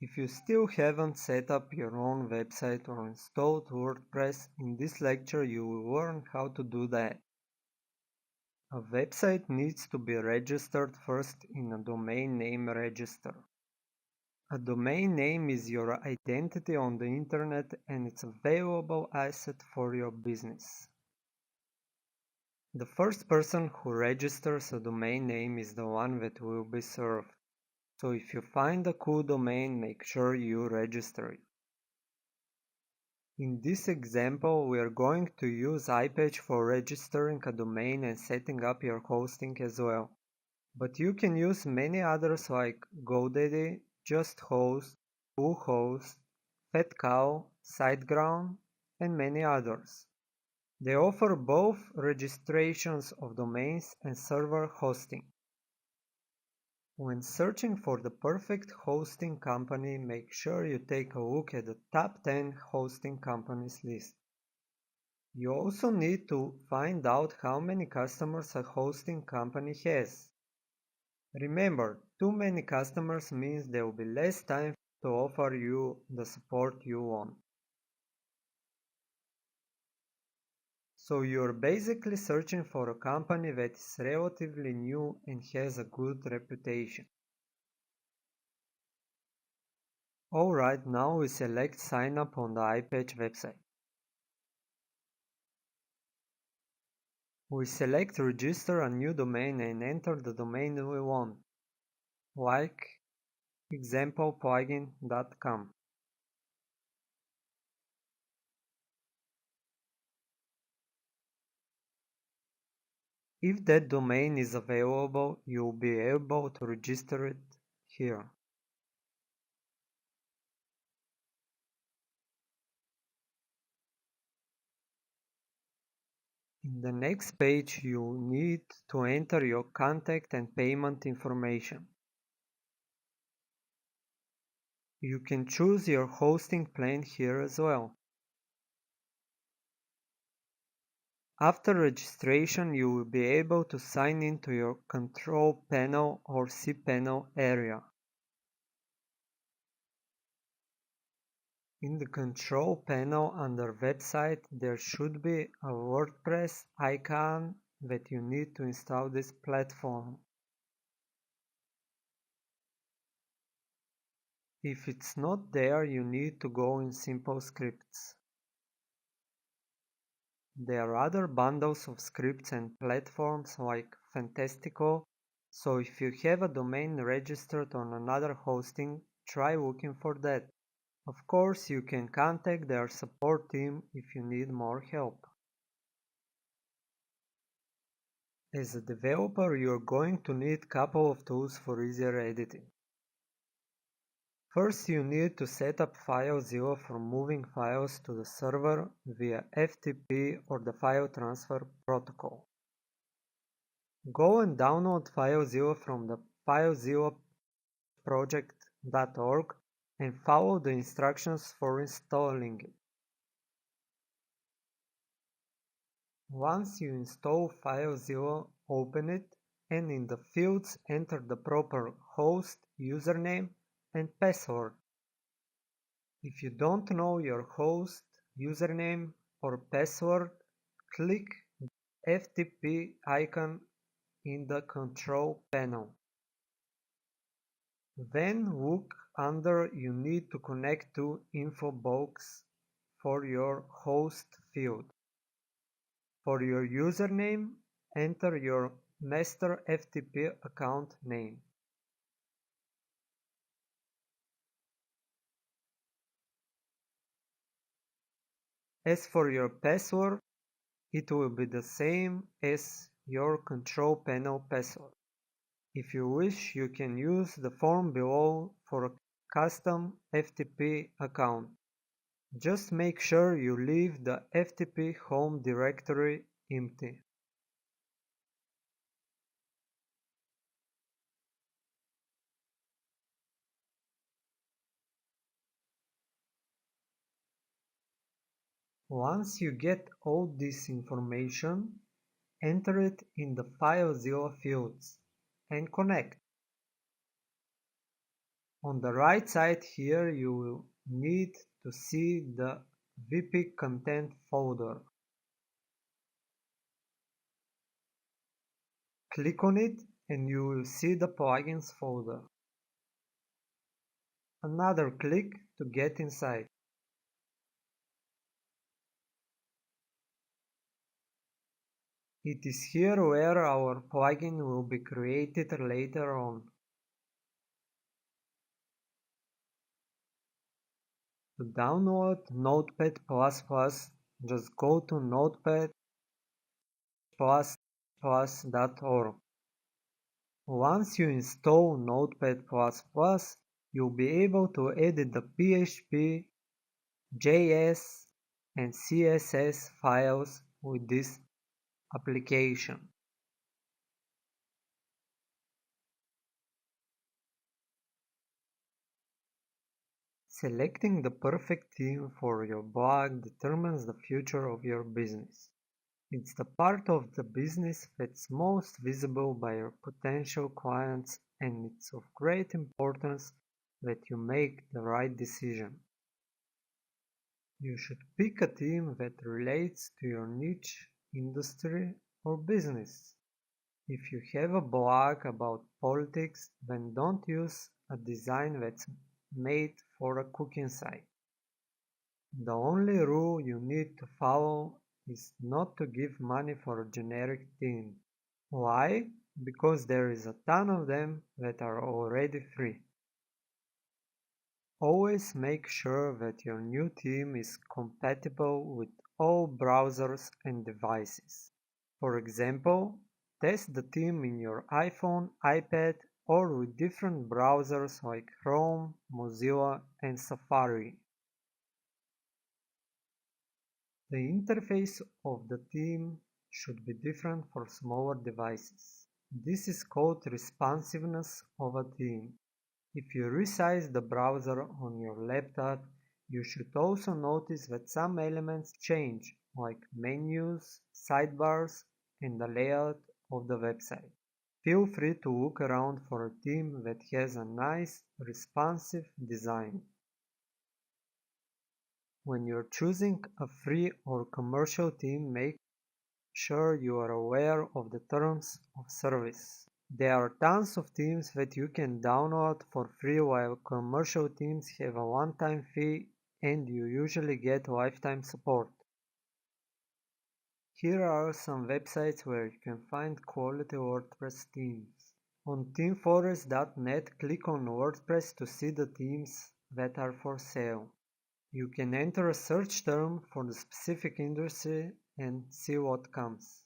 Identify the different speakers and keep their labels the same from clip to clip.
Speaker 1: If you still haven't set up your own website or installed WordPress, in this lecture you will learn how to do that. A website needs to be registered first in a domain name register. A domain name is your identity on the internet and it's a valuable asset for your business. The first person who registers a domain name is the one that will be served. So if you find a cool domain, make sure you register it. In this example, we are going to use iPage for registering a domain and setting up your hosting as well. But you can use many others like GoDaddy, JustHost, Bluehost, FatCow, SiteGround, and many others. They offer both registrations of domains and server hosting. When searching for the perfect hosting company, make sure you take a look at the top 10 hosting companies list. You also need to find out how many customers a hosting company has. Remember, too many customers means there will be less time to offer you the support you want. So you're basically searching for a company that is relatively new and has a good reputation. Alright, now we select sign up on the iPage website. We select register a new domain and enter the domain we want, like exampleplugin.com. If that domain is available, you'll be able to register it here. In the next page, you need to enter your contact and payment information. You can choose your hosting plan here as well. After registration, you will be able to sign into your control panel or cPanel area. In the control panel under website, there should be a WordPress icon that you need to install this platform. If it's not there, you need to go in Simple Scripts. There are other bundles of scripts and platforms like Fantastical, so if you have a domain registered on another hosting, try looking for that. Of course, you can contact their support team if you need more help. As a developer, you're going to need a couple of tools for easier editing. First, you need to set up FileZilla for moving files to the server via FTP or the file transfer protocol. Go and download FileZilla from the filezillaproject.org and follow the instructions for installing it. Once you install FileZilla, open it and in the fields enter the proper host, username, and password. If you don't know your host, username, or password, click the FTP icon in the control panel. Then look under You need to connect to info box for your host field. For your username, enter your master FTP account name. As for your password, it will be the same as your control panel password. If you wish, you can use the form below for a custom FTP account. Just make sure you leave the FTP home directory empty. Once you get all this information, enter it in the FileZilla fields and connect. On the right side here you will need to see the WP content folder. Click on it and you will see the plugins folder. Another click to get inside. It is here where our plugin will be created later on. To download Notepad++, just go to notepad++.org. Once you install Notepad++, you'll be able to edit the PHP, JS, and CSS files with this application. Selecting the perfect theme for your blog determines the future of your business. It's the part of the business that's most visible by your potential clients, and it's of great importance that you make the right decision. You should pick a theme that relates to your niche, industry, or business. If you have a blog about politics, then don't use a design that's made for a cooking site. The only rule you need to follow is not to give money for a generic theme. Why? Because there is a ton of them that are already free. Always make sure that your new theme is compatible with all browsers and devices. For example, test the theme in your iPhone, iPad, or with different browsers like Chrome, Mozilla, and Safari. The interface of the theme should be different for smaller devices. This is called responsiveness of a theme. If you resize the browser on your laptop, you should also notice that some elements change, like menus, sidebars, and the layout of the website. Feel free to look around for a theme that has a nice, responsive design. When you're choosing a free or commercial theme, make sure you are aware of the terms of service. There are tons of themes that you can download for free, while commercial themes have a one-time fee and you usually get lifetime support. Here are some websites where you can find quality WordPress themes. On themeforest.net, click on WordPress to see the themes that are for sale. You can enter a search term for the specific industry and see what comes.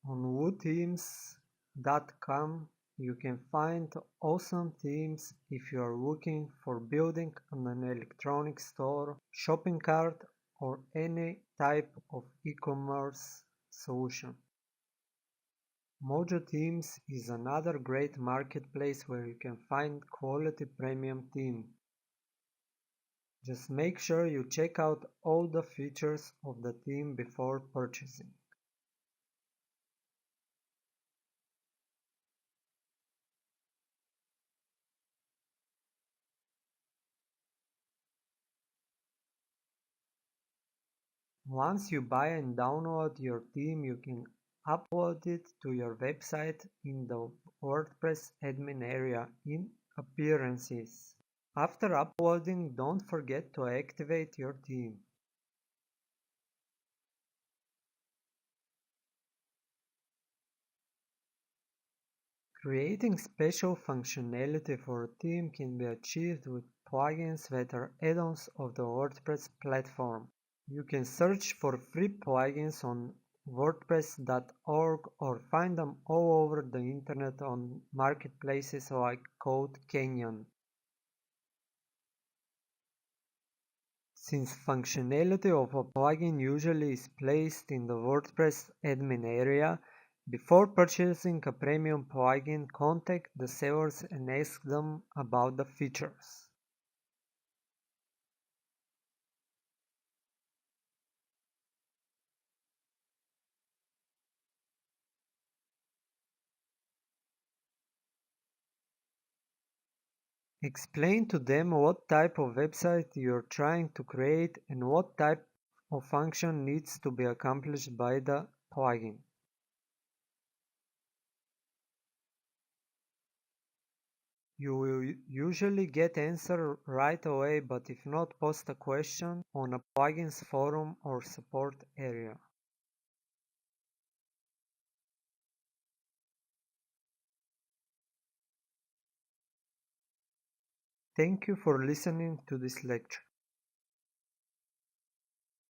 Speaker 1: On woothemes.com, you can find awesome themes if you are looking for building an electronic store, shopping cart, or any type of e-commerce solution. Mojo Themes is another great marketplace where you can find quality premium theme. Just make sure you check out all the features of the theme before purchasing. Once you buy and download your theme, you can upload it to your website in the WordPress admin area in Appearances. After uploading, don't forget to activate your theme. Creating special functionality for a theme can be achieved with plugins that are add-ons of the WordPress platform. You can search for free plugins on WordPress.org or find them all over the internet on marketplaces like CodeCanyon. Since functionality of a plugin usually is placed in the WordPress admin area, before purchasing a premium plugin, contact the sellers and ask them about the features. Explain to them what type of website you're trying to create and what type of function needs to be accomplished by the plugin. You will usually get answer right away, but if not, post a question on a plugins forum or support area. Thank you for listening to this lecture.